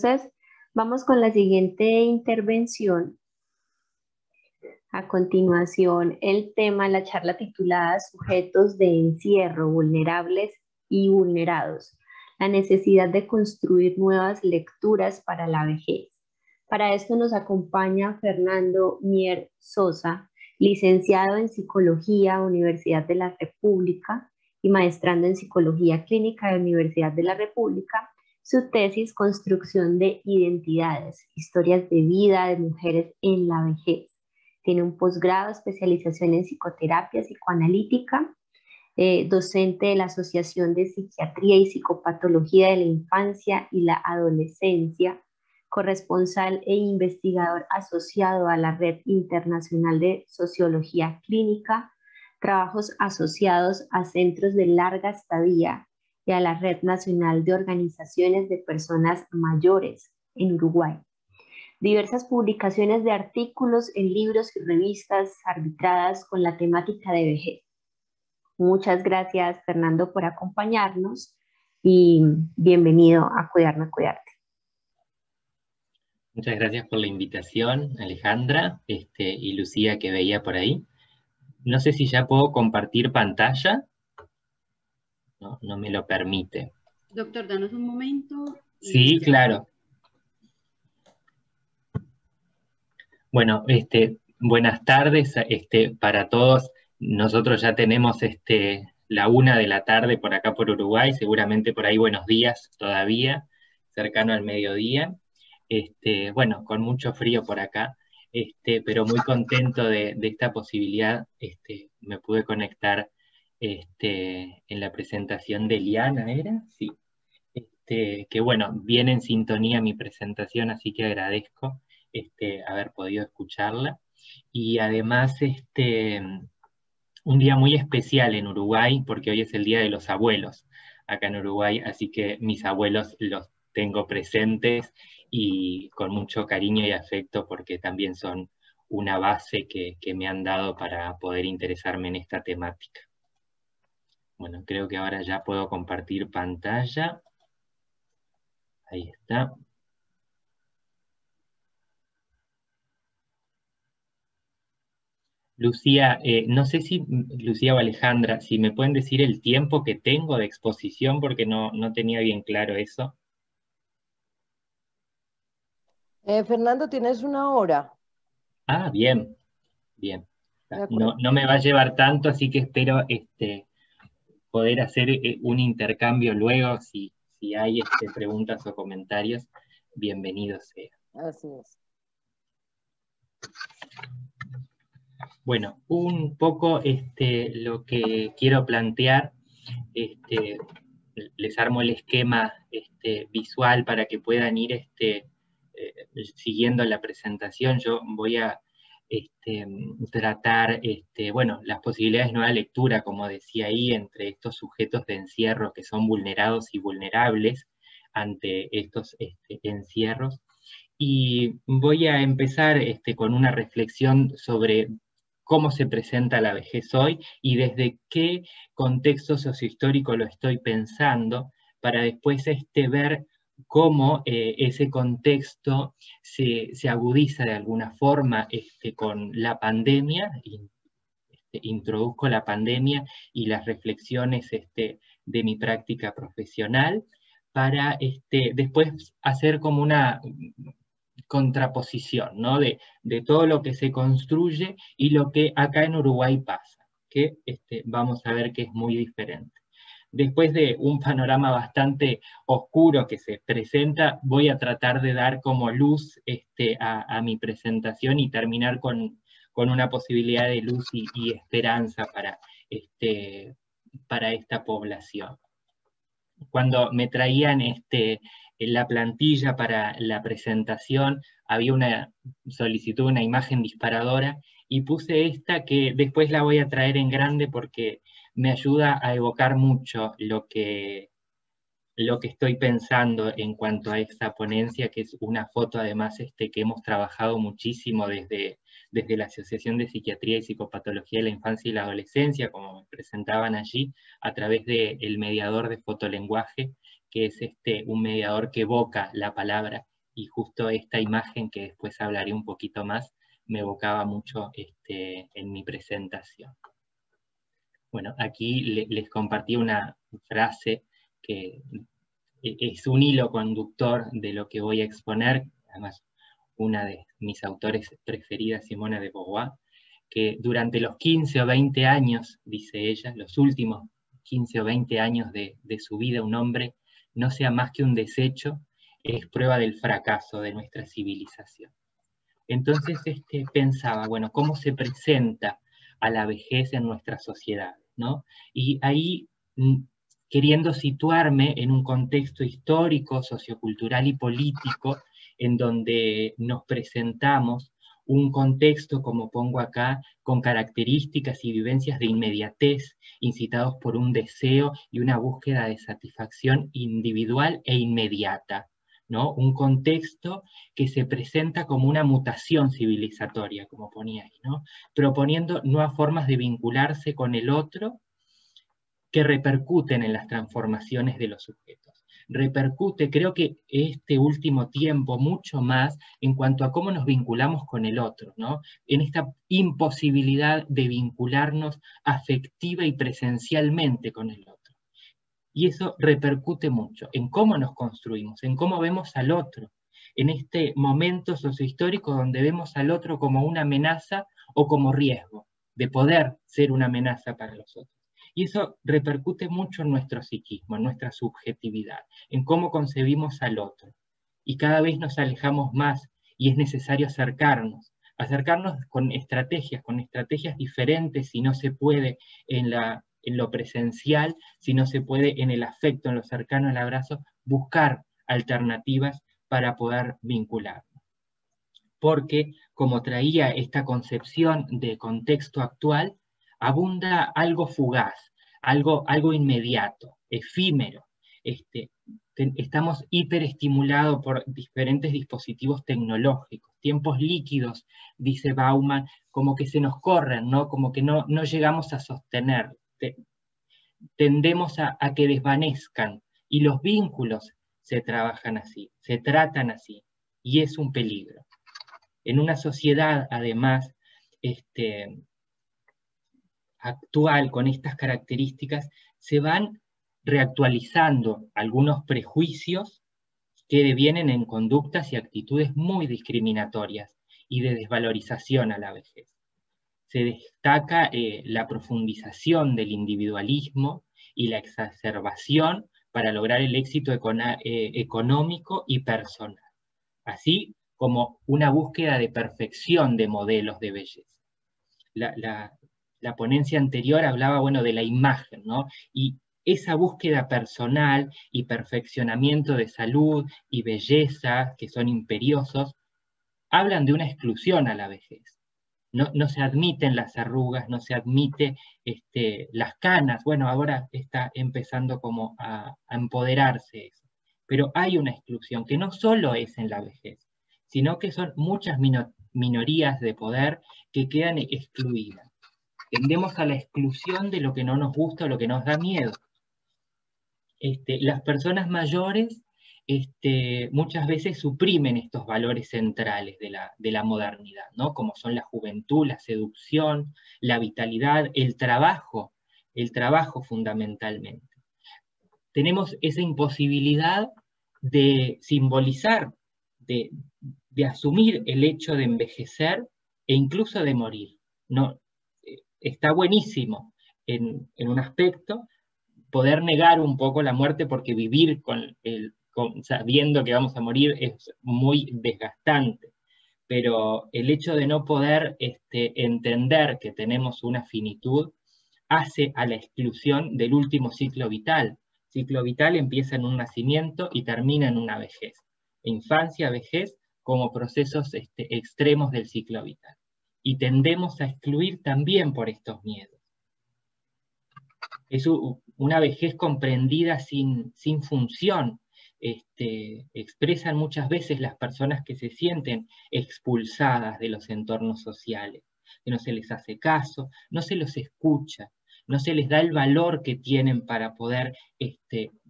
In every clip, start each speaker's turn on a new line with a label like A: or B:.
A: Entonces, vamos con la siguiente intervención. A continuación, el tema, la charla titulada Sujetos de encierro, vulnerables y vulnerados. La necesidad de construir nuevas lecturas para la vejez. Para esto nos acompaña Fernando Mier Sosa, licenciado en Psicología, Universidad de la República, y maestrando en Psicología Clínica de Universidad de la República. Su tesis, Construcción de Identidades, Historias de Vida de Mujeres en la Vejez. Tiene un posgrado, especialización en psicoterapia psicoanalítica, docente de la Asociación de Psiquiatría y Psicopatología de la Infancia y la Adolescencia, corresponsal e investigador asociado a la Red Internacional de Sociología Clínica, trabajos asociados a centros de larga estadía y a la Red Nacional de Organizaciones de Personas Mayores en Uruguay. Diversas publicaciones de artículos en libros y revistas arbitradas con la temática de vejez. Muchas gracias, Fernando, por acompañarnos y bienvenido a Cuidarme, Cuidarte.
B: Muchas gracias por la invitación, Alejandra, y Lucía, que veía por ahí. No sé si ya puedo compartir pantalla. No me lo permite.
C: Doctor, danos un momento.
B: Sí, claro. Bueno, buenas tardes para todos. Nosotros ya tenemos la 1 de la tarde por acá por Uruguay, seguramente por ahí buenos días todavía, cercano al mediodía. Bueno, con mucho frío por acá, pero muy contento de esta posibilidad. Me pude conectar en la presentación de Liana, ¿era? Sí. Que bueno, viene en sintonía mi presentación, así que agradezco haber podido escucharla. Y además, un día muy especial en Uruguay, porque hoy es el Día de los Abuelos acá en Uruguay, así que mis abuelos los tengo presentes y con mucho cariño y afecto, porque también son una base que me han dado para poder interesarme en esta temática. Bueno, creo que ahora ya puedo compartir pantalla. Ahí está. Lucía, no sé si Lucía o Alejandra, si me pueden decir el tiempo que tengo de exposición, porque no tenía bien claro eso.
D: Fernando, tienes 1 hora.
B: Ah, bien, bien. No me va a llevar tanto, así que espero poder hacer un intercambio luego. Si hay preguntas o comentarios, bienvenidos sea.
D: Así es.
B: Bueno, un poco lo que quiero plantear, les armo el esquema visual para que puedan ir siguiendo la presentación. Yo voy a tratar bueno, las posibilidades de nueva lectura, como decía ahí, entre estos sujetos de encierro que son vulnerados y vulnerables ante estos encierros. Y voy a empezar con una reflexión sobre cómo se presenta la vejez hoy y desde qué contexto sociohistórico lo estoy pensando, para después ver cómo ese contexto se agudiza de alguna forma con la pandemia. Introduzco la pandemia y las reflexiones de mi práctica profesional, para después hacer como una contraposición, ¿no? de todo lo que se construye y lo que acá en Uruguay pasa, que vamos a ver que es muy diferente. Después de un panorama bastante oscuro que se presenta, voy a tratar de dar como luz a mi presentación y terminar con una posibilidad de luz y esperanza para esta población. Cuando me traían la plantilla para la presentación, había una solicitud, una imagen disparadora, y puse esta que después la voy a traer en grande porque me ayuda a evocar mucho lo que estoy pensando en cuanto a esta ponencia, que es una foto además que hemos trabajado muchísimo desde la Asociación de Psiquiatría y Psicopatología de la Infancia y la Adolescencia, como me presentaban allí, a través del mediador de fotolenguaje que es un mediador que evoca la palabra, y justo esta imagen, que después hablaré un poquito más, me evocaba mucho en mi presentación. Bueno, aquí les compartí una frase que es un hilo conductor de lo que voy a exponer, además una de mis autores preferidas, Simone de Beauvoir, que durante los 15 o 20 años, dice ella, los últimos 15 o 20 años de su vida, un hombre no sea más que un desecho, es prueba del fracaso de nuestra civilización. Entonces pensaba, bueno, ¿cómo se presenta a la vejez en nuestra sociedad, ¿no? Y ahí, queriendo situarme en un contexto histórico, sociocultural y político, en donde nos presentamos un contexto, como pongo acá, con características y vivencias de inmediatez, incitados por un deseo y una búsqueda de satisfacción individual e inmediata, ¿no? Un contexto que se presenta como una mutación civilizatoria, como ponía ahí, ¿no? Proponiendo nuevas formas de vincularse con el otro que repercuten en las transformaciones de los sujetos. Repercute, creo que este último tiempo, mucho más en cuanto a cómo nos vinculamos con el otro, ¿no? En esta imposibilidad de vincularnos afectiva y presencialmente con el otro. Y eso repercute mucho en cómo nos construimos, en cómo vemos al otro, en este momento sociohistórico donde vemos al otro como una amenaza o como riesgo de poder ser una amenaza para los otros. Y eso repercute mucho en nuestro psiquismo, en nuestra subjetividad, en cómo concebimos al otro. Y cada vez nos alejamos más y es necesario acercarnos con estrategias diferentes si no se puede en lo presencial, si no se puede en el afecto, en lo cercano, el abrazo, buscar alternativas para poder vincularnos. Porque, como traía esta concepción de contexto actual, abunda algo fugaz, algo inmediato, efímero. Estamos hiperestimulados por diferentes dispositivos tecnológicos, tiempos líquidos, dice Bauman, como que se nos corren, ¿no? Como que no llegamos a sostener. Tendemos a que desvanezcan, y los vínculos se trabajan así, se tratan así, y es un peligro. En una sociedad, además, actual, con estas características, se van reactualizando algunos prejuicios que devienen en conductas y actitudes muy discriminatorias y de desvalorización a la vejez. Se destaca la profundización del individualismo y la exacerbación para lograr el éxito económico y personal, así como una búsqueda de perfección de modelos de belleza. La ponencia anterior hablaba, bueno, de la imagen, ¿no? Y esa búsqueda personal y perfeccionamiento de salud y belleza, que son imperiosos, hablan de una exclusión a la vejez. No se admiten las arrugas, no se admite las canas. Bueno, ahora está empezando como a empoderarse eso. Pero hay una exclusión que no solo es en la vejez, sino que son muchas minorías de poder que quedan excluidas. Tendemos a la exclusión de lo que no nos gusta o lo que nos da miedo. Las personas mayores muchas veces suprimen estos valores centrales de la modernidad, ¿no? Como son la juventud, la seducción, la vitalidad, el trabajo fundamentalmente. Tenemos esa imposibilidad de simbolizar, de asumir el hecho de envejecer e incluso de morir. No, está buenísimo en un aspecto poder negar un poco la muerte, porque vivir sabiendo que vamos a morir es muy desgastante, pero el hecho de no poder entender que tenemos una finitud hace a la exclusión del último ciclo vital. Ciclo vital empieza en un nacimiento y termina en una vejez. Infancia, vejez, como procesos extremos del ciclo vital. Y tendemos a excluir también por estos miedos. Es una vejez comprendida sin función. Expresan muchas veces las personas que se sienten expulsadas de los entornos sociales, que no se les hace caso, no se los escucha, no se les da el valor que tienen para poder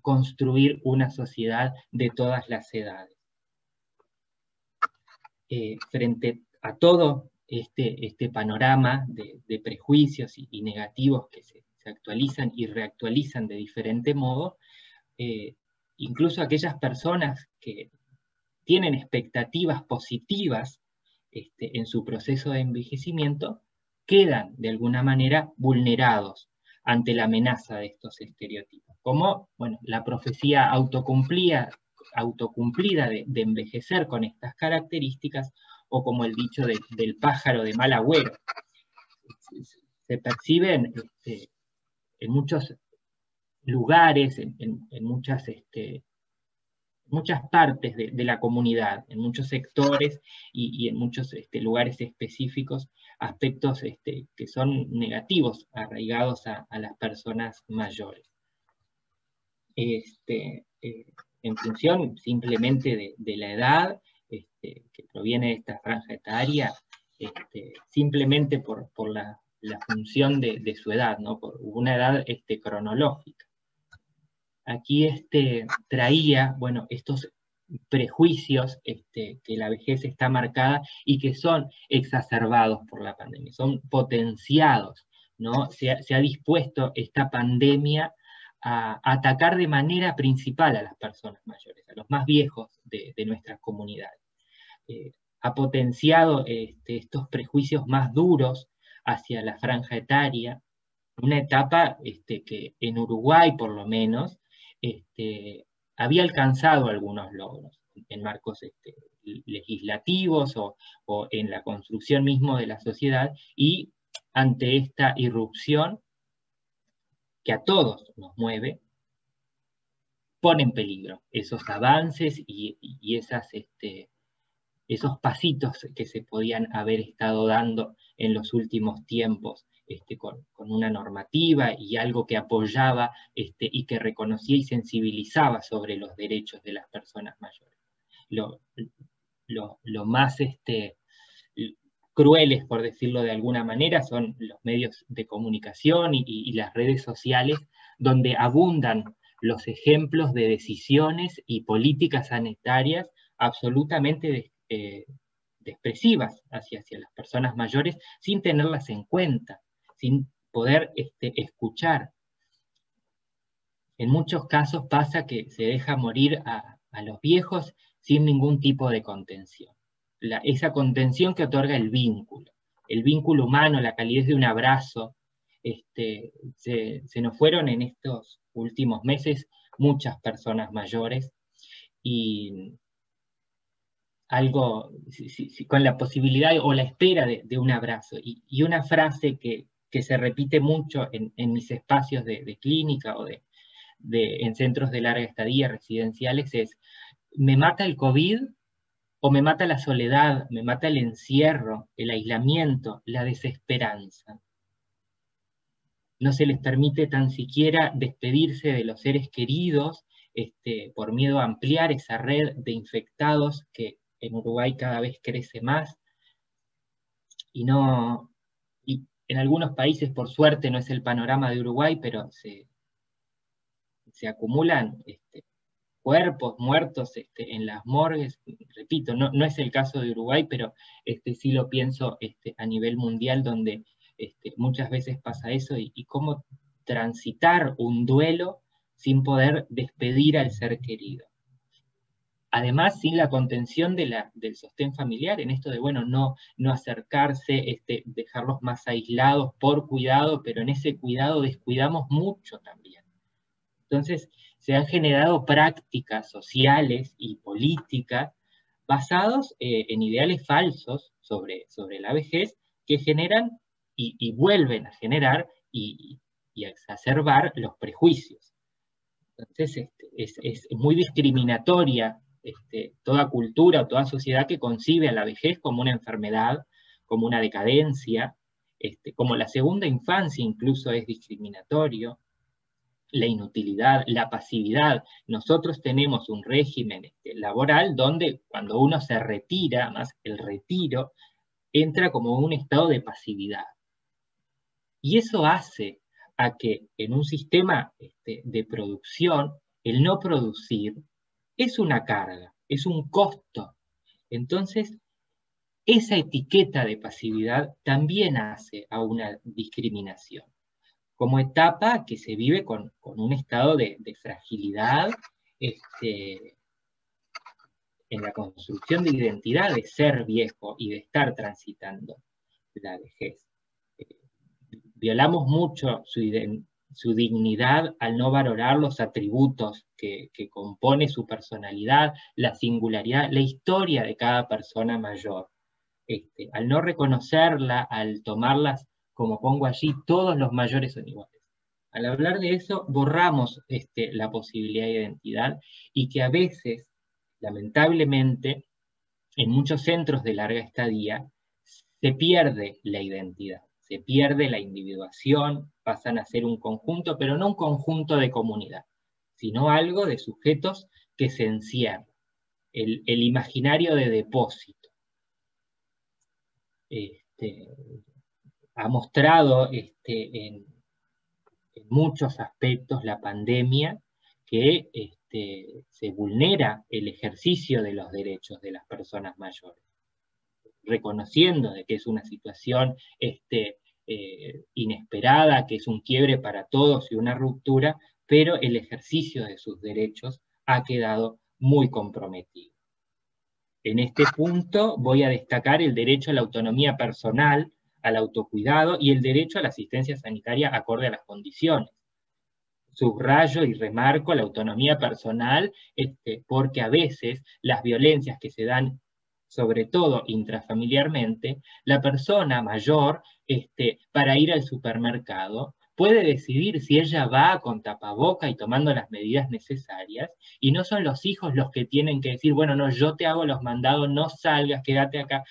B: construir una sociedad de todas las edades. Frente a todo este panorama de prejuicios y negativos que se actualizan y reactualizan de diferente modo, incluso aquellas personas que tienen expectativas positivas en su proceso de envejecimiento, quedan de alguna manera vulnerados ante la amenaza de estos estereotipos, como la profecía autocumplida de envejecer con estas características, o como el dicho del pájaro de mal agüero. Se perciben en muchos lugares, en muchas partes de la comunidad, en muchos sectores y en muchos lugares específicos, aspectos que son negativos, arraigados a las personas mayores. En función simplemente de la edad que proviene de esta franja etaria, simplemente por la función de su edad, ¿no? Por una edad cronológica. Aquí traía, estos prejuicios que la vejez está marcada y que son exacerbados por la pandemia, son potenciados, ¿no? Se ha dispuesto esta pandemia a atacar de manera principal a las personas mayores, a los más viejos de nuestras comunidades. Ha potenciado estos prejuicios más duros hacia la franja etaria, una etapa que en Uruguay por lo menos había alcanzado algunos logros en marcos legislativos o en la construcción mismo de la sociedad, y ante esta irrupción que a todos nos mueve, pone en peligro esos avances y esos pasitos que se podían haber estado dando en los últimos tiempos, con una normativa y algo que apoyaba y que reconocía y sensibilizaba sobre los derechos de las personas mayores. Lo más crueles, por decirlo de alguna manera, son los medios de comunicación y las redes sociales, donde abundan los ejemplos de decisiones y políticas sanitarias absolutamente expresivas hacia las personas mayores, sin tenerlas en cuenta, sin poder escuchar. En muchos casos pasa que se deja morir a los viejos sin ningún tipo de contención. Esa contención que otorga el vínculo humano, la calidez de un abrazo. Se nos fueron en estos últimos meses muchas personas mayores, y algo con la posibilidad o la espera de un abrazo. Y una frase que se repite mucho en mis espacios de clínica o en centros de larga estadía residenciales es: ¿me mata el COVID o me mata la soledad, me mata el encierro, el aislamiento, la desesperanza? No se les permite tan siquiera despedirse de los seres queridos, por miedo a ampliar esa red de infectados que en Uruguay cada vez crece más, y en algunos países, por suerte, no es el panorama de Uruguay, pero se acumulan cuerpos muertos en las morgues. Repito, no es el caso de Uruguay, pero sí lo pienso a nivel mundial, donde muchas veces pasa eso, y cómo transitar un duelo sin poder despedir al ser querido. Además, sin la contención del sostén familiar, en esto de, no acercarse, dejarlos más aislados por cuidado, pero en ese cuidado descuidamos mucho también. Entonces, se han generado prácticas sociales y políticas basados en ideales falsos sobre la vejez, que generan y vuelven a generar y a exacerbar los prejuicios. Entonces, es muy discriminatoria toda cultura o toda sociedad que concibe a la vejez como una enfermedad, como una decadencia, como la segunda infancia incluso es discriminatorio, la inutilidad, la pasividad. Nosotros tenemos un régimen laboral donde cuando uno se retira, más el retiro, entra como un estado de pasividad. Y eso hace a que en un sistema de producción el no producir, es una carga, es un costo. Entonces, esa etiqueta de pasividad también hace a una discriminación, como etapa que se vive con un estado de fragilidad en la construcción de identidad, de ser viejo y de estar transitando la vejez. Violamos mucho su dignidad al no valorar los atributos que compone su personalidad, la singularidad, la historia de cada persona mayor. Al no reconocerla, al tomarlas, como pongo allí, todos los mayores son iguales. Al hablar de eso, borramos la posibilidad de identidad y que a veces, lamentablemente, en muchos centros de larga estadía, se pierde la identidad, se pierde la individuación, pasan a ser un conjunto, pero no un conjunto de comunidad, sino algo de sujetos que se encierran, el imaginario de depósito. Ha mostrado en muchos aspectos la pandemia que se vulnera el ejercicio de los derechos de las personas mayores, reconociendo de que es una situación inesperada, que es un quiebre para todos y una ruptura, pero el ejercicio de sus derechos ha quedado muy comprometido. En este punto voy a destacar el derecho a la autonomía personal, al autocuidado y el derecho a la asistencia sanitaria acorde a las condiciones. Subrayo y remarco la autonomía personal porque a veces las violencias que se dan, sobre todo intrafamiliarmente, la persona mayor, para ir al supermercado, puede decidir si ella va con tapaboca y tomando las medidas necesarias, y no son los hijos los que tienen que decir, bueno, no, yo te hago los mandados, no salgas, quédate acá.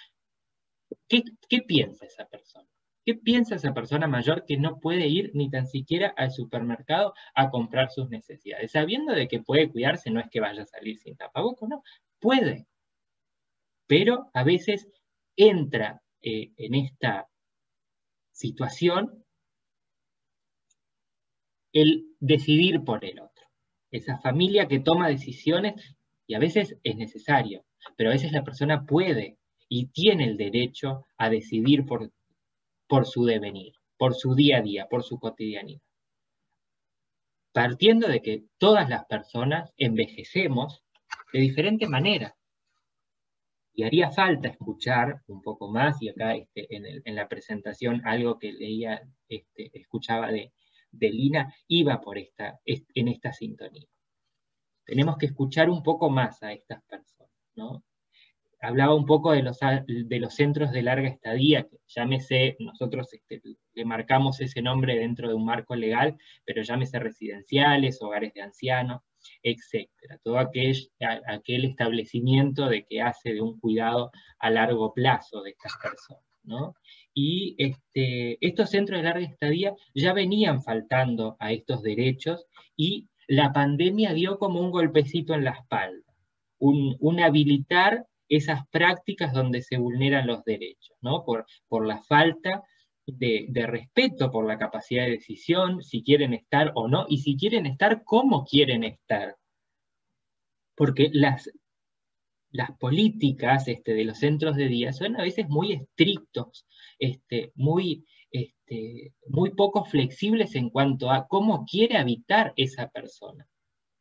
B: ¿Qué piensa esa persona? ¿Qué piensa esa persona mayor que no puede ir ni tan siquiera al supermercado a comprar sus necesidades? Sabiendo de que puede cuidarse, no es que vaya a salir sin tapabocas, no, puede. Pero a veces entra en esta situación el decidir por el otro. Esa familia que toma decisiones, y a veces es necesario, pero a veces la persona puede y tiene el derecho a decidir por su devenir, por su día a día, por su cotidianidad. Partiendo de que todas las personas envejecemos de diferente manera. Y haría falta escuchar un poco más, y acá en la presentación algo que leía, escuchaba de Lina, iba en esta sintonía. Tenemos que escuchar un poco más a estas personas, ¿no? Hablaba un poco de los centros de larga estadía, que llámese, nosotros le marcamos ese nombre dentro de un marco legal, pero llámese residenciales, hogares de ancianos, etcétera. Todo aquel establecimiento de que hace de un cuidado a largo plazo de estas personas, ¿no? Y estos centros de larga estadía ya venían faltando a estos derechos y la pandemia dio como un golpecito en la espalda, un habilitar esas prácticas donde se vulneran los derechos, ¿no? Por la falta de respeto por la capacidad de decisión, si quieren estar o no, y si quieren estar, cómo quieren estar. Porque las políticas de los centros de día son a veces muy estrictos, muy poco flexibles en cuanto a cómo quiere habitar esa persona.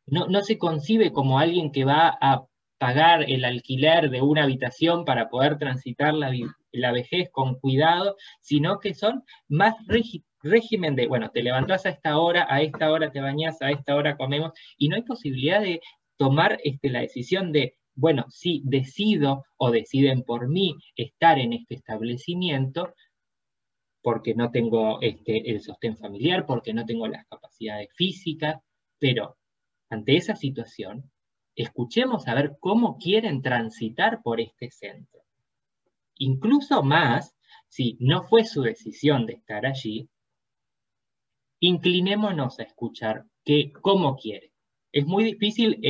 B: No se concibe como alguien que va a pagar el alquiler de una habitación para poder transitar la vejez con cuidado, sino que son más régimen de, bueno, te levantás a esta hora te bañás, a esta hora comemos, y no hay posibilidad de tomar la decisión de, bueno, sí, decido o deciden por mí estar en este establecimiento, porque no tengo el sostén familiar, porque no tengo las capacidades físicas, pero ante esa situación, escuchemos a ver cómo quieren transitar por este centro. Incluso más, si no fue su decisión de estar allí, inclinémonos a escuchar cómo quiere. Es muy difícil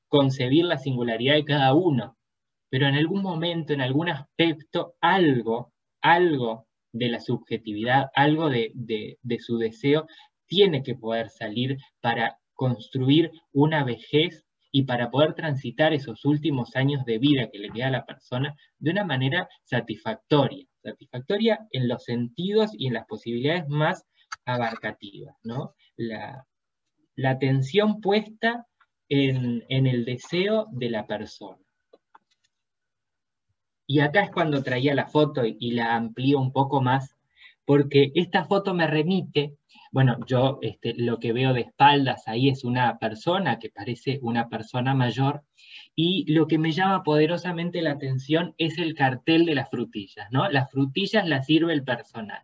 B: concebir la singularidad de cada uno, pero en algún momento, en algún aspecto, algo de la subjetividad, algo de su deseo, tiene que poder salir para construir una vejez y para poder transitar esos últimos años de vida que le queda a la persona de una manera satisfactoria en los sentidos y en las posibilidades más abarcativas, ¿no? La atención puesta en el deseo de la persona. Y acá es cuando traía la foto y la amplío un poco más, porque esta foto me remite, bueno, yo lo que veo de espaldas ahí es una persona que parece una persona mayor, y lo que me llama poderosamente la atención es el cartel de las frutillas, ¿no? Las frutillas las sirve el personal.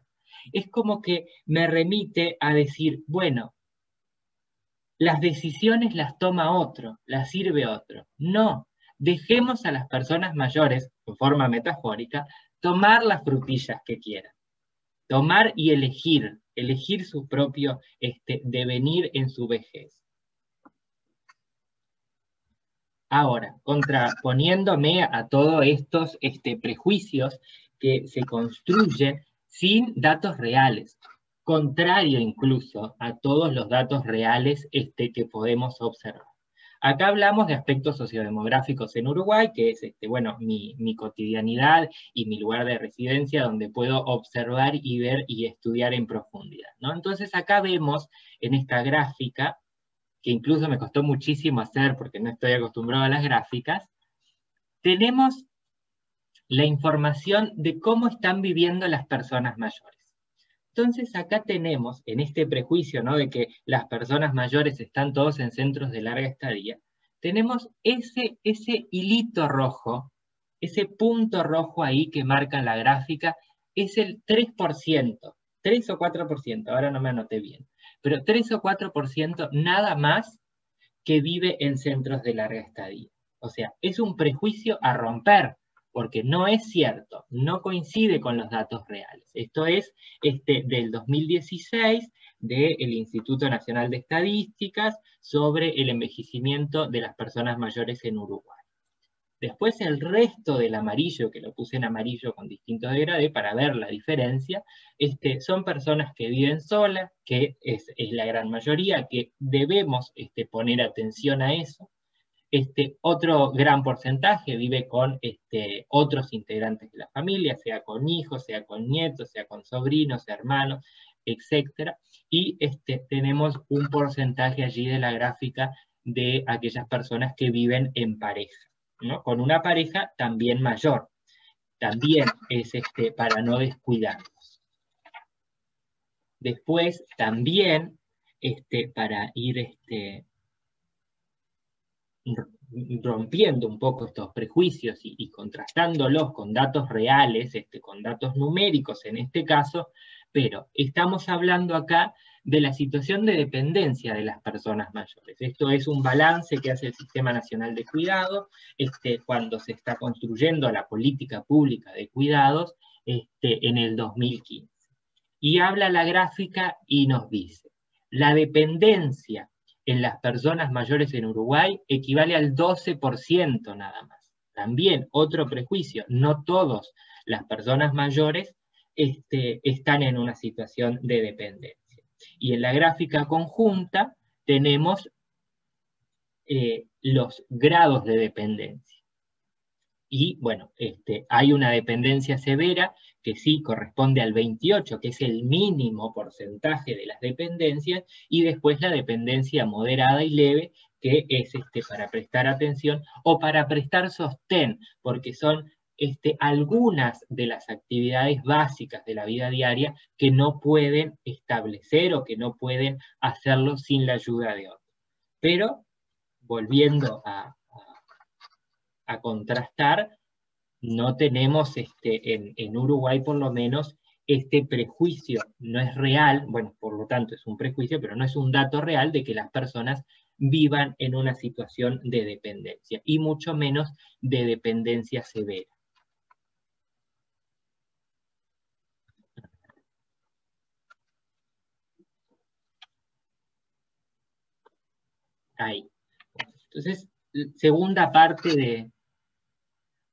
B: Es como que me remite a decir, bueno, las decisiones las toma otro, las sirve otro. No, dejemos a las personas mayores, en forma metafórica, tomar las frutillas que quieran. Tomar y elegir su propio devenir en su vejez. Ahora, contraponiéndome a todos estos prejuicios que se construyen sin datos reales, contrario incluso a todos los datos reales que podemos observar. Acá hablamos de aspectos sociodemográficos en Uruguay, que es bueno, mi cotidianidad y mi lugar de residencia, donde puedo observar y ver y estudiar en profundidad, ¿no? Entonces acá vemos en esta gráfica, que incluso me costó muchísimo hacer porque no estoy acostumbrado a las gráficas, tenemos la información de cómo están viviendo las personas mayores. Entonces acá tenemos, en este prejuicio, ¿no?, de que las personas mayores están todos en centros de larga estadía, tenemos ese hilito rojo, ese punto rojo ahí que marca en la gráfica, es el 3%, 3 o 4%, ahora no me anoté bien, pero 3 o 4% nada más que vive en centros de larga estadía. O sea, es un prejuicio a romper, porque no es cierto, no coincide con los datos reales. Esto es del 2016 del Instituto Nacional de Estadísticas sobre el envejecimiento de las personas mayores en Uruguay. Después el resto del amarillo, que lo puse en amarillo con distintos degradés para ver la diferencia, son personas que viven solas, que es la gran mayoría, que debemos poner atención a eso. Otro gran porcentaje vive con otros integrantes de la familia, sea con hijos, sea con nietos, sea con sobrinos, hermanos, etc. Y tenemos un porcentaje allí de la gráfica de aquellas personas que viven en pareja, ¿no? Con una pareja también mayor. También es para no descuidarnos. Después también, para ir rompiendo un poco estos prejuicios y contrastándolos con datos reales, con datos numéricos en este caso, pero estamos hablando acá de la situación de dependencia de las personas mayores. Esto es un balance que hace el Sistema Nacional de Cuidados cuando se está construyendo la política pública de cuidados en el 2015. Y habla la gráfica y nos dice, la dependencia en las personas mayores en Uruguay equivale al 12% nada más. También otro prejuicio, no todas las personas mayores están en una situación de dependencia. Y en la gráfica conjunta tenemos los grados de dependencia. Y bueno, hay una dependencia severa que sí corresponde al 28, que es el mínimo porcentaje de las dependencias, y después la dependencia moderada y leve, que es para prestar atención o para prestar sostén, porque son algunas de las actividades básicas de la vida diaria que no pueden establecer o que no pueden hacerlo sin la ayuda de otros. Pero, volviendo a contrastar, no tenemos en Uruguay por lo menos este prejuicio, no es real, bueno, por lo tanto es un prejuicio, pero no es un dato real de que las personas vivan en una situación de dependencia, y mucho menos de dependencia severa. Ahí. Entonces, segunda parte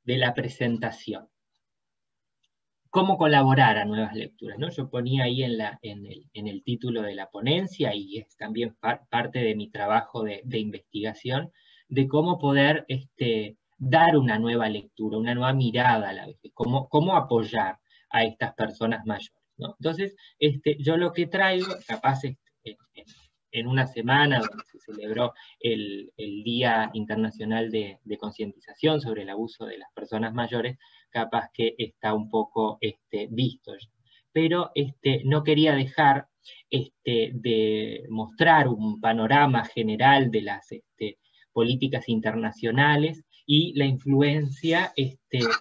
B: de la presentación. cómo colaborar a nuevas lecturas, ¿no? Yo ponía ahí en el título de la ponencia, y es también parte de mi trabajo de investigación, de cómo poder dar una nueva lectura, una nueva mirada a la vejez, cómo apoyar a estas personas mayores, ¿no? Entonces, yo lo que traigo, capaz en una semana donde se celebró el Día Internacional de Concientización sobre el abuso de las personas mayores, capaz que está un poco visto. Pero no quería dejar de mostrar un panorama general de las políticas internacionales y la influencia,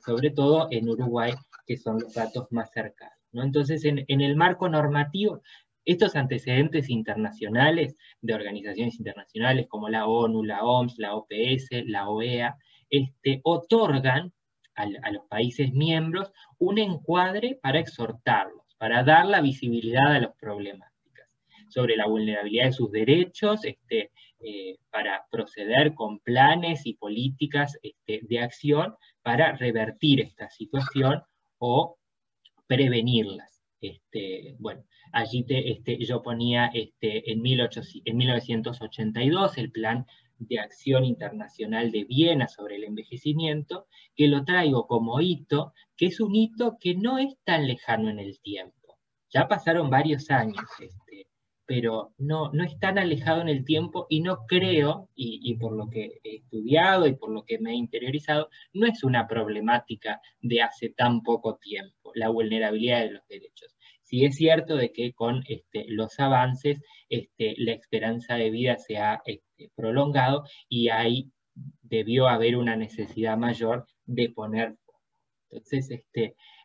B: sobre todo en Uruguay, que son los datos más cercanos, ¿no? Entonces, en el marco normativo, estos antecedentes internacionales de organizaciones internacionales como la ONU, la OMS, la OPS, la OEA, otorgan a los países miembros un encuadre para exhortarlos, para dar la visibilidad a los problemáticas sobre la vulnerabilidad de sus derechos, para proceder con planes y políticas de acción para revertir esta situación o prevenirlas. Bueno, allí yo ponía en 1982 el Plan de Acción Internacional de Viena sobre el envejecimiento, que lo traigo como hito, que es un hito que no es tan lejano en el tiempo. Ya pasaron varios años, pero no es tan alejado en el tiempo, y no creo, y por lo que he estudiado y por lo que me he interiorizado, no es una problemática de hace tan poco tiempo, la vulnerabilidad de los derechos. Sí es cierto de que con los avances la esperanza de vida se ha prolongado, y ahí debió haber una necesidad mayor de poner. Entonces,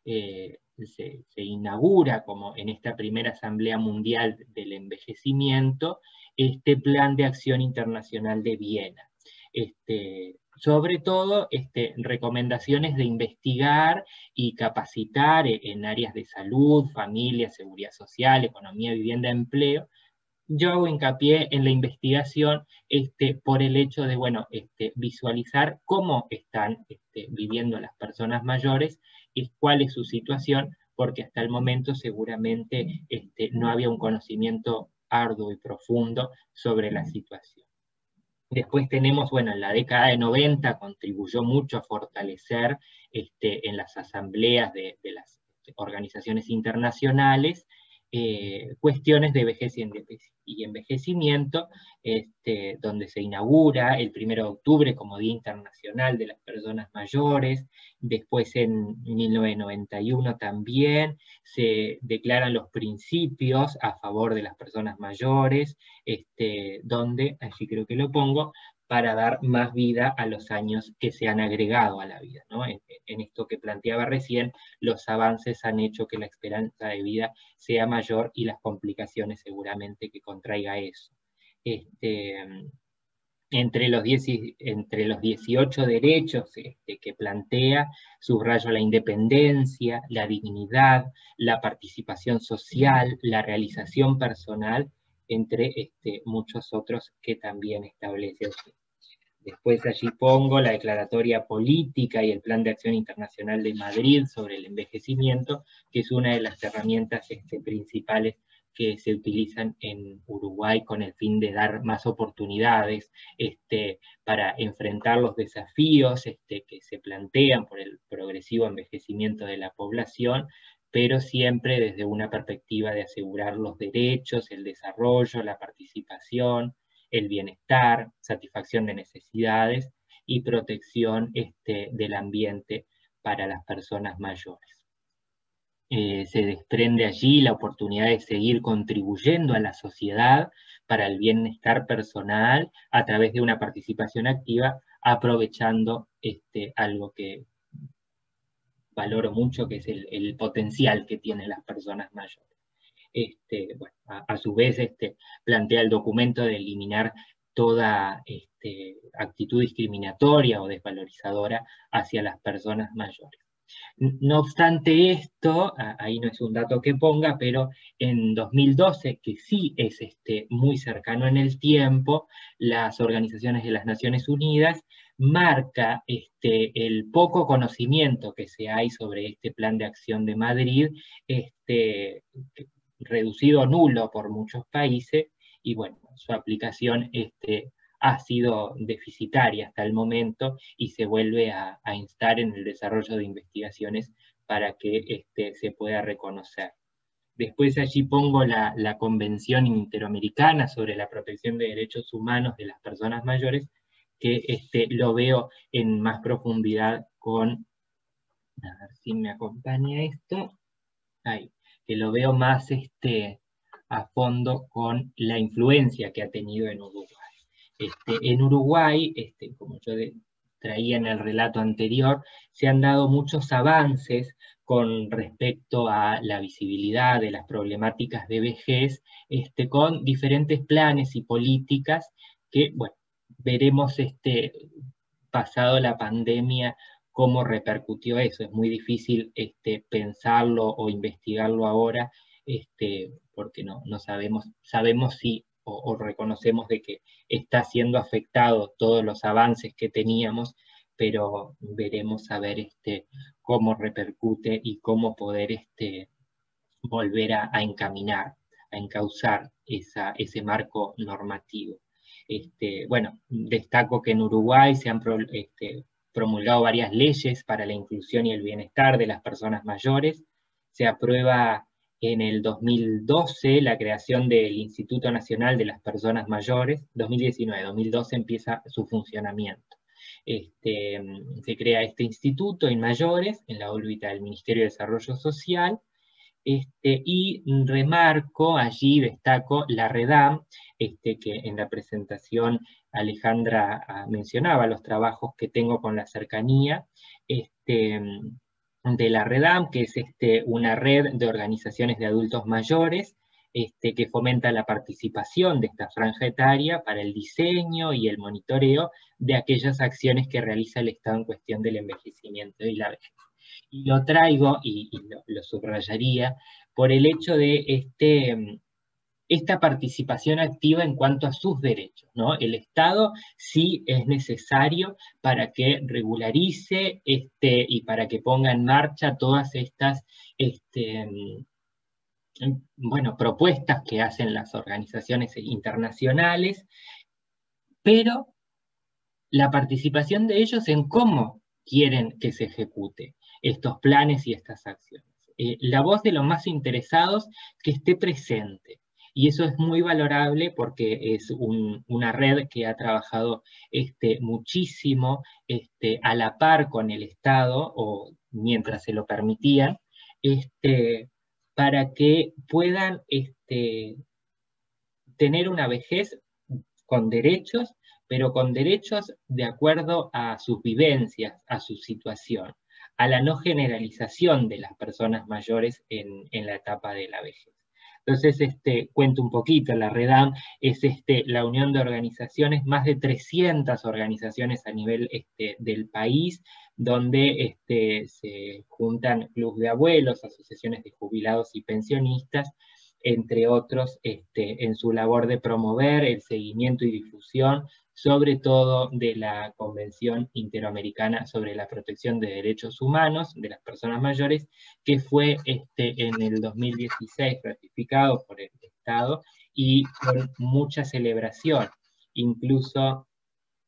B: se inaugura, como en esta primera Asamblea Mundial del Envejecimiento, este Plan de Acción Internacional de Viena. Sobre todo, recomendaciones de investigar y capacitar en áreas de salud, familia, seguridad social, economía, vivienda, empleo. Yo hago hincapié en la investigación por el hecho de, bueno, visualizar cómo están viviendo las personas mayores y cuál es su situación, porque hasta el momento seguramente no había un conocimiento arduo y profundo sobre la situación. Después tenemos, bueno, en la década de 90 contribuyó mucho a fortalecer en las asambleas de las organizaciones internacionales cuestiones de vejez y envejecimiento, donde se inaugura el 1 de octubre como Día Internacional de las Personas Mayores. Después, en 1991 también se declaran los principios a favor de las personas mayores, donde, allí creo que lo pongo, para dar más vida a los años que se han agregado a la vida, ¿no? En esto que planteaba recién, los avances han hecho que la esperanza de vida sea mayor, y las complicaciones seguramente que contraiga eso. Entre los 18 derechos que plantea, subrayo la independencia, la dignidad, la participación social, la realización personal, entre muchos otros que también establece usted. Después allí pongo la declaratoria política y el Plan de Acción Internacional de Madrid sobre el envejecimiento, que es una de las herramientas principales que se utilizan en Uruguay con el fin de dar más oportunidades para enfrentar los desafíos que se plantean por el progresivo envejecimiento de la población, pero siempre desde una perspectiva de asegurar los derechos, el desarrollo, la participación, el bienestar, satisfacción de necesidades y protección del ambiente para las personas mayores. Se desprende allí la oportunidad de seguir contribuyendo a la sociedad para el bienestar personal a través de una participación activa, aprovechando algo que valoro mucho, que es el potencial que tienen las personas mayores. Bueno, a su vez plantea el documento de eliminar toda actitud discriminatoria o desvalorizadora hacia las personas mayores. No obstante esto, ahí no es un dato que ponga, pero en 2012, que sí es muy cercano en el tiempo, las organizaciones de las Naciones Unidas marca el poco conocimiento que se hay sobre este plan de acción de Madrid, reducido nulo por muchos países, y bueno, su aplicación ha sido deficitaria hasta el momento y se vuelve a instar en el desarrollo de investigaciones para que se pueda reconocer. Después allí pongo la Convención Interamericana sobre la Protección de Derechos Humanos de las Personas Mayores, que lo veo en más profundidad con, a ver si me acompaña esto, ahí, que lo veo más a fondo con la influencia que ha tenido en Uruguay. En Uruguay, como yo traía en el relato anterior, se han dado muchos avances con respecto a la visibilidad de las problemáticas de vejez, con diferentes planes y políticas que, bueno, veremos pasado la pandemia cómo repercutió eso. Es muy difícil pensarlo o investigarlo ahora, porque no sabemos si o reconocemos de que está siendo afectado todos los avances que teníamos, pero veremos a ver cómo repercute y cómo poder volver a encaminar, a encauzar ese marco normativo. Bueno, destaco que en Uruguay se han promulgado varias leyes para la inclusión y el bienestar de las personas mayores. Se aprueba en el 2012 la creación del Instituto Nacional de las Personas Mayores. 2019-2012 empieza su funcionamiento. Se crea este instituto en mayores, en la órbita del Ministerio de Desarrollo Social, y remarco, allí destaco la REDAM, que en la presentación Alejandra mencionaba los trabajos que tengo con la cercanía, de la REDAM, que es una red de organizaciones de adultos mayores, que fomenta la participación de esta franja etaria para el diseño y el monitoreo de aquellas acciones que realiza el Estado en cuestión del envejecimiento y la vejez. Y lo traigo, y lo subrayaría, por el hecho de esta participación activa en cuanto a sus derechos, ¿no? El Estado sí es necesario para que regularice y para que ponga en marcha todas estas bueno, propuestas que hacen las organizaciones internacionales, pero la participación de ellos en cómo quieren que se ejecute estos planes y estas acciones. La voz de los más interesados que esté presente. Y eso es muy valorable porque es una red que ha trabajado muchísimo a la par con el Estado, o mientras se lo permitían, para que puedan tener una vejez con derechos, pero con derechos de acuerdo a sus vivencias, a su situación, a la no generalización de las personas mayores en la etapa de la vejez. Entonces, cuento un poquito, la REDAM es la unión de organizaciones, más de 300 organizaciones a nivel del país, donde se juntan clubes de abuelos, asociaciones de jubilados y pensionistas, entre otros, en su labor de promover el seguimiento y difusión, sobre todo de la Convención Interamericana sobre la Protección de Derechos Humanos de las Personas Mayores, que fue en el 2016 ratificado por el Estado y con mucha celebración. Incluso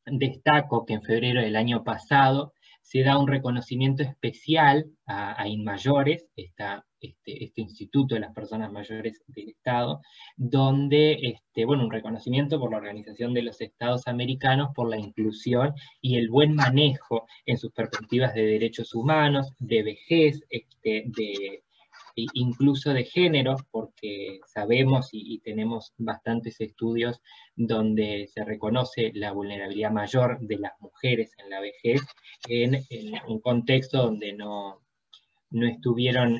B: destaco que en febrero del año pasado se da un reconocimiento especial a INMAYORES, este Instituto de las Personas Mayores del Estado, donde, bueno, un reconocimiento por la Organización de los Estados Americanos por la inclusión y el buen manejo en sus perspectivas de derechos humanos, de vejez, incluso de género, porque sabemos y tenemos bastantes estudios donde se reconoce la vulnerabilidad mayor de las mujeres en la vejez en un contexto donde no estuvieron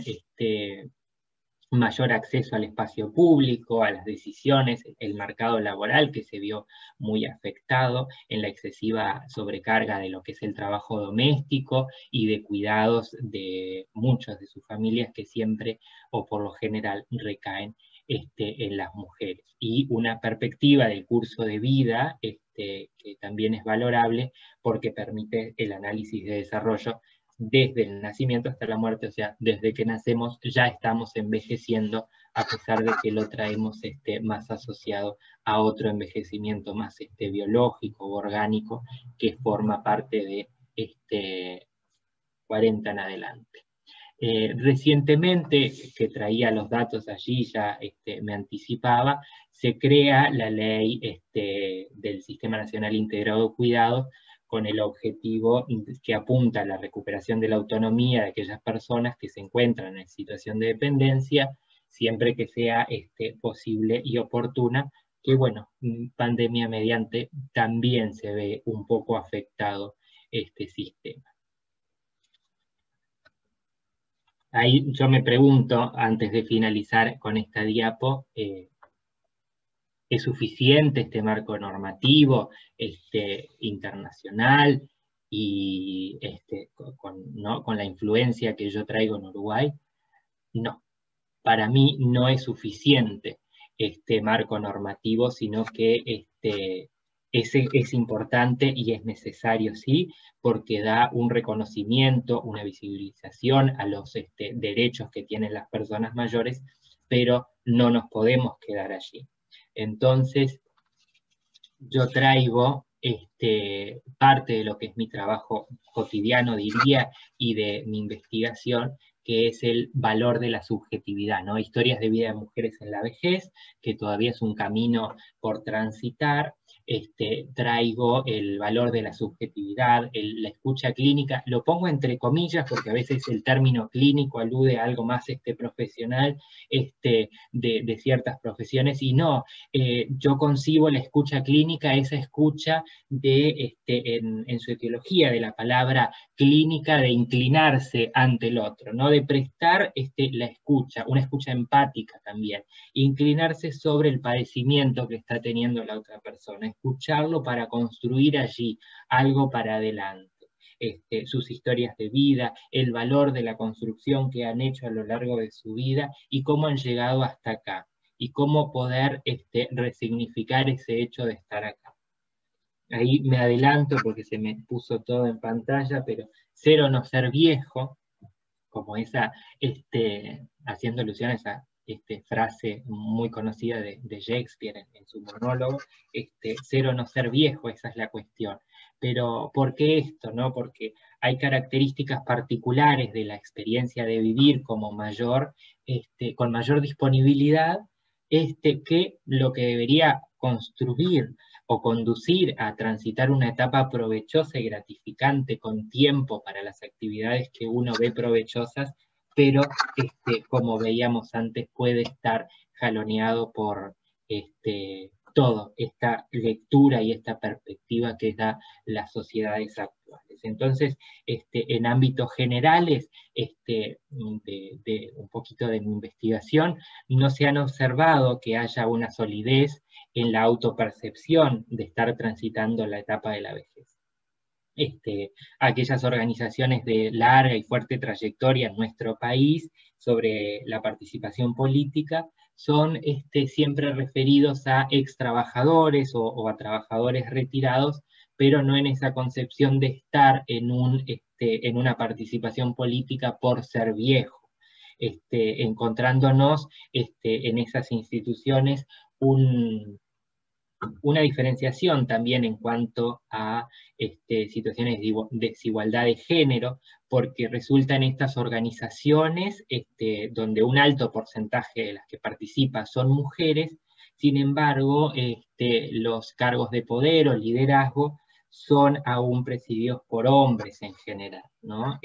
B: mayor acceso al espacio público, a las decisiones, el mercado laboral que se vio muy afectado en la excesiva sobrecarga de lo que es el trabajo doméstico y de cuidados de muchas de sus familias que siempre o por lo general recaen en las mujeres. Y una perspectiva del curso de vida que también es valorable porque permite el análisis de desarrollo desde el nacimiento hasta la muerte, o sea, desde que nacemos ya estamos envejeciendo, a pesar de que lo traemos más asociado a otro envejecimiento más biológico o orgánico que forma parte de 40 en adelante. Recientemente, que traía los datos allí, ya me anticipaba, se crea la ley del Sistema Nacional Integrado de Cuidados con el objetivo que apunta a la recuperación de la autonomía de aquellas personas que se encuentran en situación de dependencia, siempre que sea posible y oportuna, que bueno, pandemia mediante también se ve un poco afectado este sistema. Ahí yo me pregunto, antes de finalizar con esta diapo, ¿es suficiente este marco normativo internacional y con la influencia que yo traigo en Uruguay? No, para mí no es suficiente este marco normativo, sino que es importante y es necesario, sí, porque da un reconocimiento, una visibilización a los derechos que tienen las personas mayores, pero no nos podemos quedar allí. Entonces, yo traigo parte de lo que es mi trabajo cotidiano, diría, y de mi investigación, que es el valor de la subjetividad, ¿no? Historias de vida de mujeres en la vejez, que todavía es un camino por transitar. Traigo el valor de la subjetividad, la escucha clínica, lo pongo entre comillas porque a veces el término clínico alude a algo más profesional de ciertas profesiones, y no, yo concibo la escucha clínica, esa escucha en su etiología de la palabra clínica, de inclinarse ante el otro, ¿no? De prestar la escucha, una escucha empática también, inclinarse sobre el padecimiento que está teniendo la otra persona, escucharlo para construir allí algo para adelante. Sus historias de vida, el valor de la construcción que han hecho a lo largo de su vida y cómo han llegado hasta acá, y cómo poder resignificar ese hecho de estar acá. Ahí me adelanto porque se me puso todo en pantalla, pero ser o no ser viejo, como esa, haciendo alusión a esa frase muy conocida de Shakespeare en su monólogo, ser o no ser viejo, esa es la cuestión. Pero ¿por qué esto? ¿No? Porque hay características particulares de la experiencia de vivir como mayor, con mayor disponibilidad, que lo que debería construir o conducir a transitar una etapa provechosa y gratificante con tiempo para las actividades que uno ve provechosas, pero como veíamos antes, puede estar jaloneado por toda esta lectura y esta perspectiva que da las sociedades actuales. Entonces, en ámbitos generales, de un poquito de mi investigación, no se han observado que haya una solidez en la autopercepción de estar transitando la etapa de la vejez. Aquellas organizaciones de larga y fuerte trayectoria en nuestro país sobre la participación política son siempre referidos a ex trabajadores o a trabajadores retirados, pero no en esa concepción de estar en una participación política por ser viejo, encontrándonos en esas instituciones una diferenciación también en cuanto a situaciones de desigualdad de género, porque resultan estas organizaciones donde un alto porcentaje de las que participan son mujeres. Sin embargo, los cargos de poder o liderazgo son aún presididos por hombres en general, ¿no?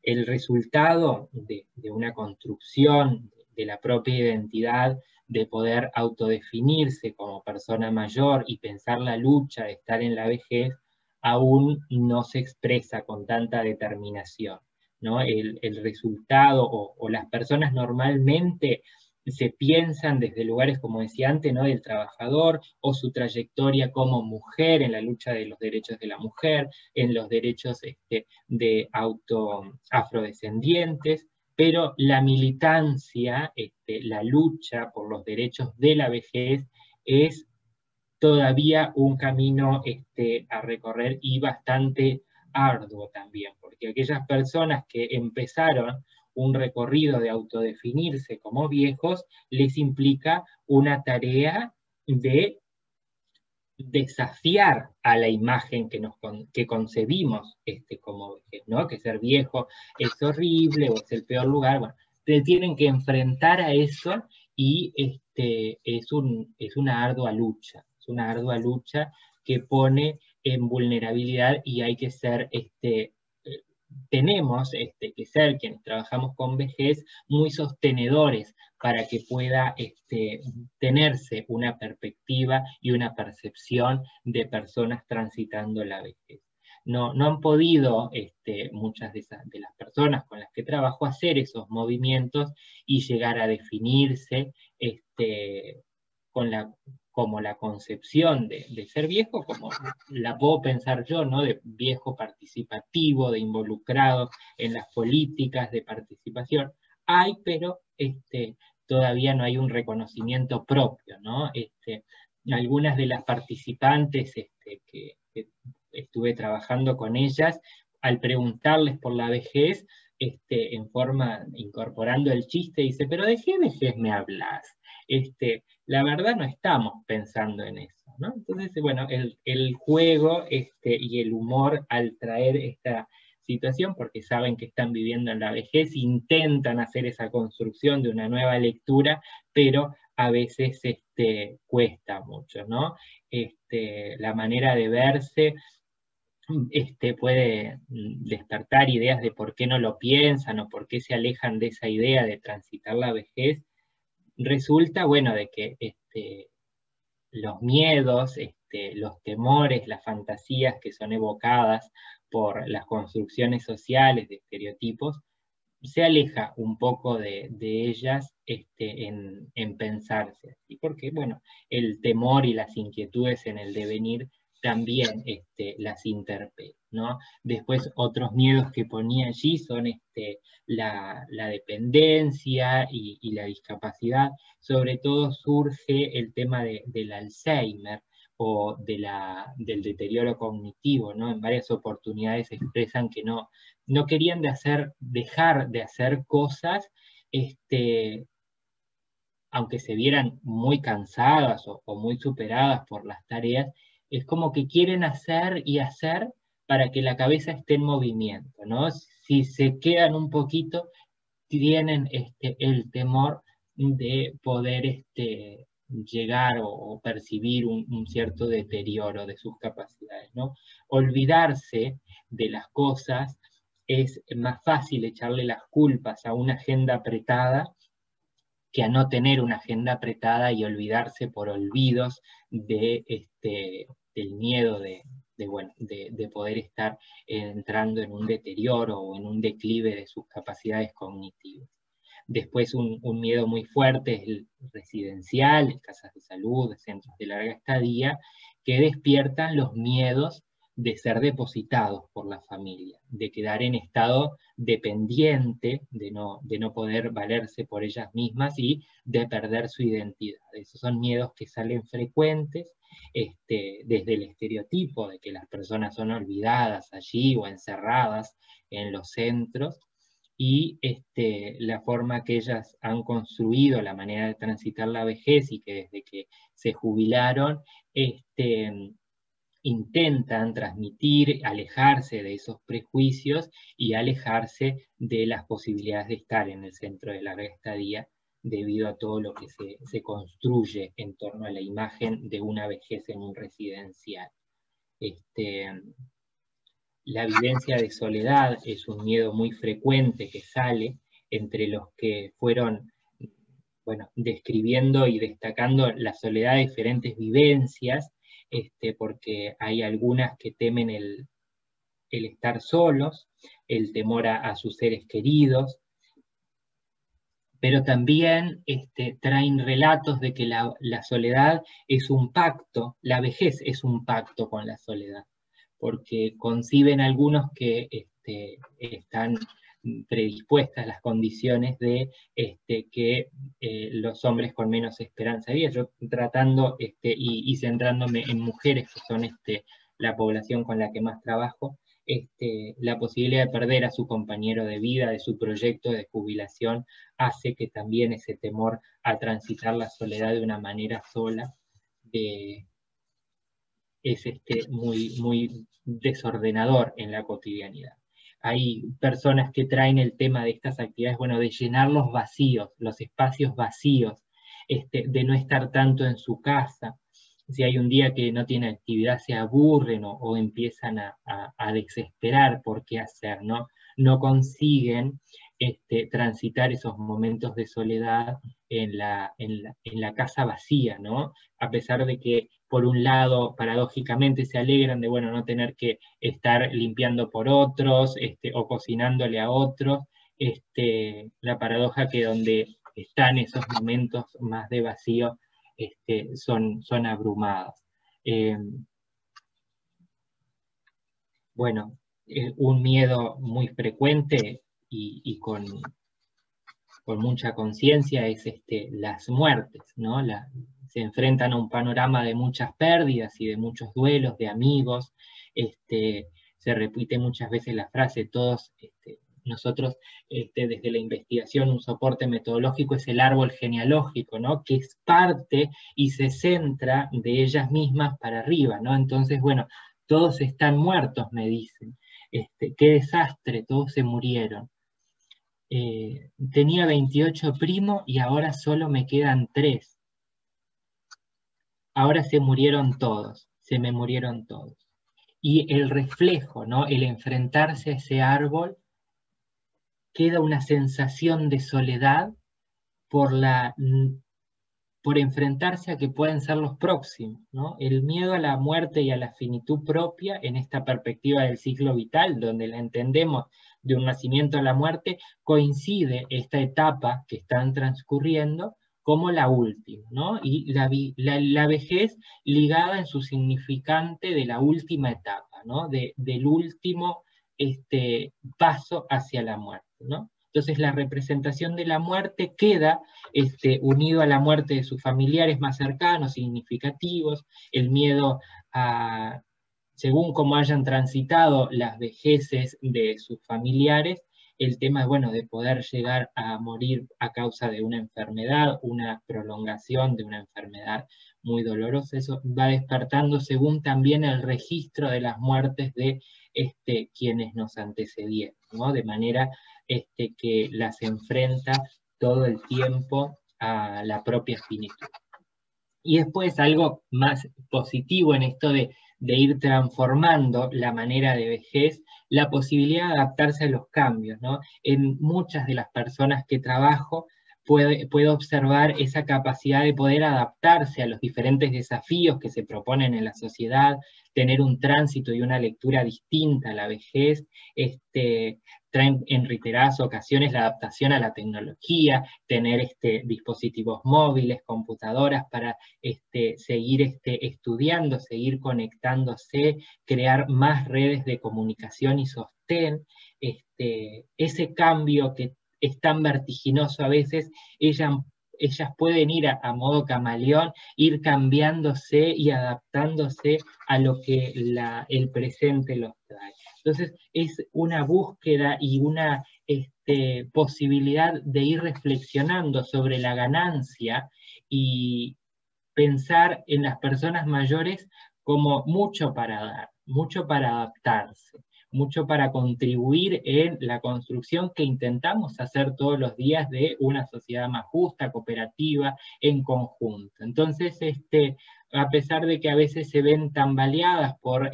B: El resultado de una construcción de la propia identidad, de poder autodefinirse como persona mayor y pensar la lucha de estar en la vejez, aún no se expresa con tanta determinación, ¿no? El resultado, o las personas normalmente se piensan desde lugares, como decía antes, ¿no? Del trabajador, o su trayectoria como mujer en la lucha de los derechos de la mujer, en los derechos de afrodescendientes, pero la militancia, la lucha por los derechos de la vejez es todavía un camino a recorrer y bastante arduo también, porque aquellas personas que empezaron un recorrido de autodefinirse como viejos, les implica una tarea de desafiar a la imagen que concebimos como vejez, ¿no? Que ser viejo es horrible o es el peor lugar. Bueno, se tienen que enfrentar a eso y es una ardua lucha. Es una ardua lucha que pone en vulnerabilidad y hay que ser tenemos que ser, quienes trabajamos con vejez, muy sostenedores para que pueda tenerse una perspectiva y una percepción de personas transitando la vejez. No han podido muchas de las personas con las que trabajo hacer esos movimientos y llegar a definirse como la concepción de ser viejo, como la puedo pensar yo, ¿no? De viejo participativo, de involucrado en las políticas de participación. Hay, pero todavía no hay un reconocimiento propio, ¿no? Algunas de las participantes que estuve trabajando con ellas, al preguntarles por la vejez, en forma, incorporando el chiste, dice, pero ¿de qué vejez me hablas? La verdad no estamos pensando en eso, ¿no? Entonces, bueno, el juego y el humor al traer esta situación, porque saben que están viviendo en la vejez, intentan hacer esa construcción de una nueva lectura, pero a veces cuesta mucho, ¿no? La manera de verse puede despertar ideas de por qué no lo piensan o por qué se alejan de esa idea de transitar la vejez. Resulta, bueno, de que los miedos, los temores, las fantasías que son evocadas por las construcciones sociales de estereotipos, se aleja un poco de ellas en pensarse. Y porque, bueno, el temor y las inquietudes en el devenir también las interpela, ¿no? Después otros miedos que ponía allí son la dependencia y la discapacidad. Sobre todo surge el tema del Alzheimer o del deterioro cognitivo, ¿no? En varias oportunidades expresan que no querían dejar de hacer cosas, aunque se vieran muy cansadas o muy superadas por las tareas, es como que quieren hacer y hacer para que la cabeza esté en movimiento, ¿no? Si se quedan un poquito, tienen el temor de poder llegar o percibir un cierto deterioro de sus capacidades, ¿no? Olvidarse de las cosas es más fácil echarle las culpas a una agenda apretada que a no tener una agenda apretada y olvidarse por olvidos del miedo de poder estar entrando en un deterioro o en un declive de sus capacidades cognitivas. Después un miedo muy fuerte es el residencial, en casas de salud, centros de larga estadía, que despiertan los miedos de ser depositados por la familia, de quedar en estado dependiente, de no poder valerse por ellas mismas y de perder su identidad. Esos son miedos que salen frecuentes desde el estereotipo de que las personas son olvidadas allí o encerradas en los centros, y la forma que ellas han construido la manera de transitar la vejez y que desde que se jubilaron intentan transmitir, alejarse de esos prejuicios y alejarse de las posibilidades de estar en el centro de larga estadía debido a todo lo que se construye en torno a la imagen de una vejez en un residencial. La vivencia de soledad es un miedo muy frecuente que sale entre los que fueron, bueno, describiendo y destacando la soledad de diferentes vivencias, porque hay algunas que temen el estar solos, el temor a sus seres queridos, pero también traen relatos de que la soledad es un pacto, la vejez es un pacto con la soledad, porque conciben algunos que están predispuestas las condiciones de que los hombres con menos esperanza de vida. Yo tratando y centrándome en mujeres, que son la población con la que más trabajo, la posibilidad de perder a su compañero de vida, de su proyecto de jubilación, hace que también ese temor a transitar la soledad de una manera sola es muy, muy desordenador en la cotidianidad. Hay personas que traen el tema de estas actividades, bueno, de llenar los vacíos, los espacios vacíos, de no estar tanto en su casa. Si hay un día que no tiene actividad, se aburren o empiezan a desesperar por qué hacer, ¿no? No consiguen transitar esos momentos de soledad en la casa vacía, ¿no? A pesar de que, por un lado, paradójicamente se alegran de, bueno, no tener que estar limpiando por otros, o cocinándole a otros, la paradoja que donde están esos momentos más de vacío, son abrumados. Bueno, un miedo muy frecuente y con mucha conciencia es las muertes, ¿no? Se enfrentan a un panorama de muchas pérdidas y de muchos duelos de amigos. Se repite muchas veces la frase, todos nosotros desde la investigación, un soporte metodológico es el árbol genealógico, ¿no? Que es parte y se centra de ellas mismas para arriba, ¿no? Entonces, bueno, todos están muertos, me dicen. Qué desastre, todos se murieron. Tenía 28 primos y ahora solo me quedan 3. Ahora se murieron todos, se me murieron todos. Y el reflejo, ¿no? El enfrentarse a ese árbol, queda una sensación de soledad por enfrentarse a que pueden ser los próximos, ¿no? El miedo a la muerte y a la finitud propia en esta perspectiva del ciclo vital, donde la entendemos de un nacimiento a la muerte, coincide esta etapa que están transcurriendo como la última, ¿no? Y la vejez ligada en su significante de la última etapa, ¿no? Del último paso hacia la muerte, ¿no? Entonces la representación de la muerte queda unido a la muerte de sus familiares más cercanos, significativos, el miedo a, según cómo hayan transitado las vejeces de sus familiares, el tema es, bueno, de poder llegar a morir a causa de una enfermedad, una prolongación de una enfermedad muy dolorosa. Eso va despertando según también el registro de las muertes de quienes nos antecedieron, ¿no? De manera que las enfrenta todo el tiempo a la propia finitud. Y después algo más positivo en esto de ir transformando la manera de vejez, la posibilidad de adaptarse a los cambios, ¿no? En muchas de las personas que trabajo puedo observar esa capacidad de poder adaptarse a los diferentes desafíos que se proponen en la sociedad, tener un tránsito y una lectura distinta a la vejez, traen en reiteradas ocasiones la adaptación a la tecnología, tener dispositivos móviles, computadoras para seguir estudiando, seguir conectándose, crear más redes de comunicación y sostén. Ese cambio que es tan vertiginoso a veces, ellas pueden ir a modo camaleón, ir cambiándose y adaptándose a lo que el presente los trae. Entonces es una búsqueda y una posibilidad de ir reflexionando sobre la ganancia y pensar en las personas mayores como mucho para dar, mucho para adaptarse, mucho para contribuir en la construcción que intentamos hacer todos los días de una sociedad más justa, cooperativa, en conjunto. Entonces, a pesar de que a veces se ven tambaleadas por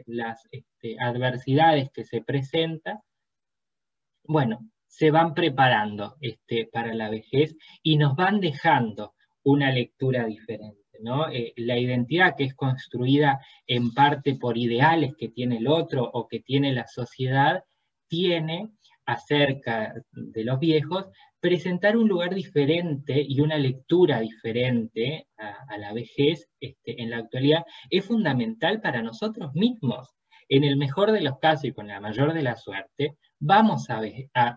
B: las adversidades que se presentan, bueno, se van preparando para la vejez y nos van dejando una lectura diferente, ¿no? La identidad que es construida en parte por ideales que tiene el otro o que tiene la sociedad, tiene acerca de los viejos presentar un lugar diferente y una lectura diferente a la vejez en la actualidad es fundamental para nosotros mismos. En el mejor de los casos y con la mayor de la suerte, vamos a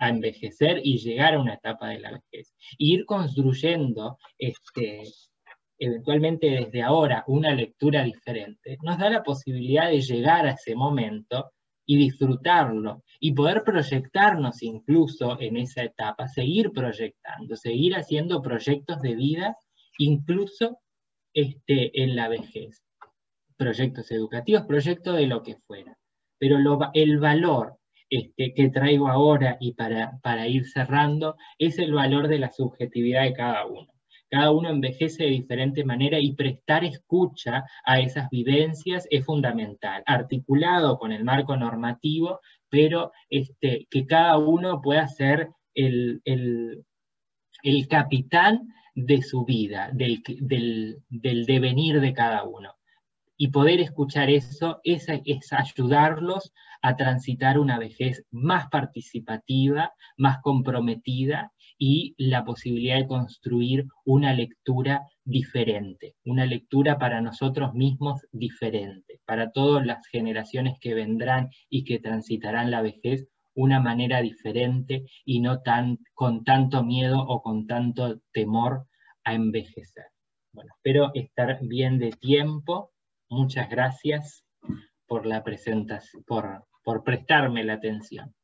B: envejecer y llegar a una etapa de la vejez. Y ir construyendo eventualmente desde ahora una lectura diferente, nos da la posibilidad de llegar a ese momento y disfrutarlo, y poder proyectarnos incluso en esa etapa, seguir proyectando, seguir haciendo proyectos de vida, incluso en la vejez. Proyectos educativos, proyectos de lo que fuera. Pero el valor que traigo ahora, y para ir cerrando, es el valor de la subjetividad de cada uno. Cada uno envejece de diferente manera y prestar escucha a esas vivencias es fundamental, articulado con el marco normativo, pero que cada uno pueda ser el capitán de su vida, del devenir de cada uno. Y poder escuchar eso es ayudarlos a transitar una vejez más participativa, más comprometida, y la posibilidad de construir una lectura diferente, una lectura para nosotros mismos diferente, para todas las generaciones que vendrán y que transitarán la vejez, una manera diferente y no con tanto miedo o con tanto temor a envejecer. Bueno, espero estar bien de tiempo. Muchas gracias por la presentación, por prestarme la atención.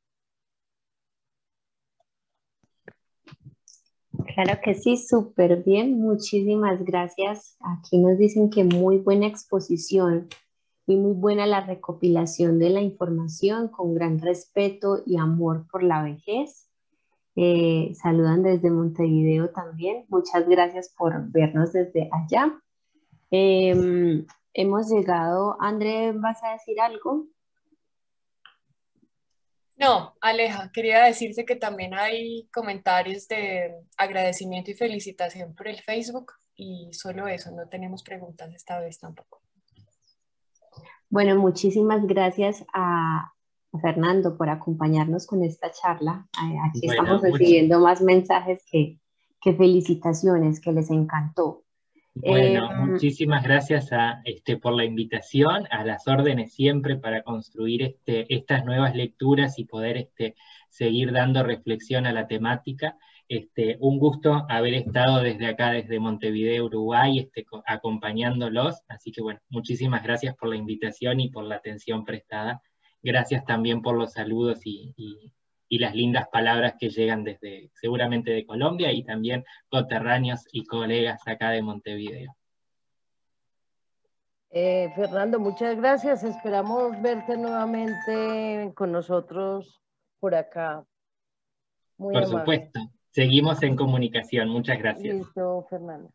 A: Claro que sí, súper bien. Muchísimas gracias. Aquí nos dicen que muy buena exposición y muy buena la recopilación de la información, con gran respeto y amor por la vejez. Saludan desde Montevideo también. Muchas gracias por vernos desde allá. Hemos llegado. André, ¿vas a decir algo?
E: No, Aleja, quería decirte que también hay comentarios de agradecimiento y felicitación por el Facebook, y solo eso, no tenemos preguntas esta vez tampoco.
A: Bueno, muchísimas gracias a Fernando por acompañarnos con esta charla. Aquí
B: Bueno,
A: estamos recibiendo más mensajes que felicitaciones, que les encantó.
B: Bueno, muchísimas gracias por la invitación, a las órdenes siempre para construir estas nuevas lecturas y poder seguir dando reflexión a la temática. Un gusto haber estado desde acá, desde Montevideo, Uruguay, acompañándolos. Así que bueno, muchísimas gracias por la invitación y por la atención prestada. Gracias también por los saludos y las lindas palabras que llegan seguramente de Colombia, y también coterráneos y colegas acá de Montevideo.
D: Fernando, muchas gracias. Esperamos verte nuevamente con nosotros por acá. Muy
B: Por
D: amable.
B: supuesto. Seguimos en comunicación. Muchas gracias.
D: Listo, Fernando.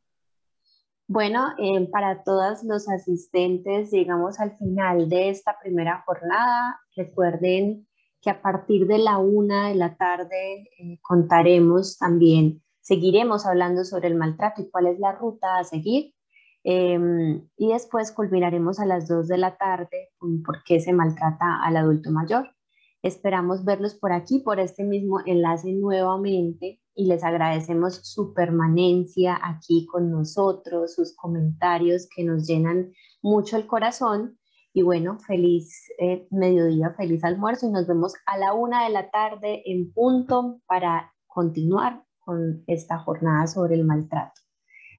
A: Bueno, para todos los asistentes, llegamos al final de esta primera jornada. Recuerden que a partir de la 1 de la tarde contaremos también, seguiremos hablando sobre el maltrato y cuál es la ruta a seguir. Y después culminaremos a las 2 de la tarde con por qué se maltrata al adulto mayor. Esperamos verlos por aquí, por este mismo enlace nuevamente, y les agradecemos su permanencia aquí con nosotros, sus comentarios que nos llenan mucho el corazón. Y bueno, feliz mediodía, feliz almuerzo, y nos vemos a la 1 de la tarde en punto para continuar con esta jornada sobre el maltrato.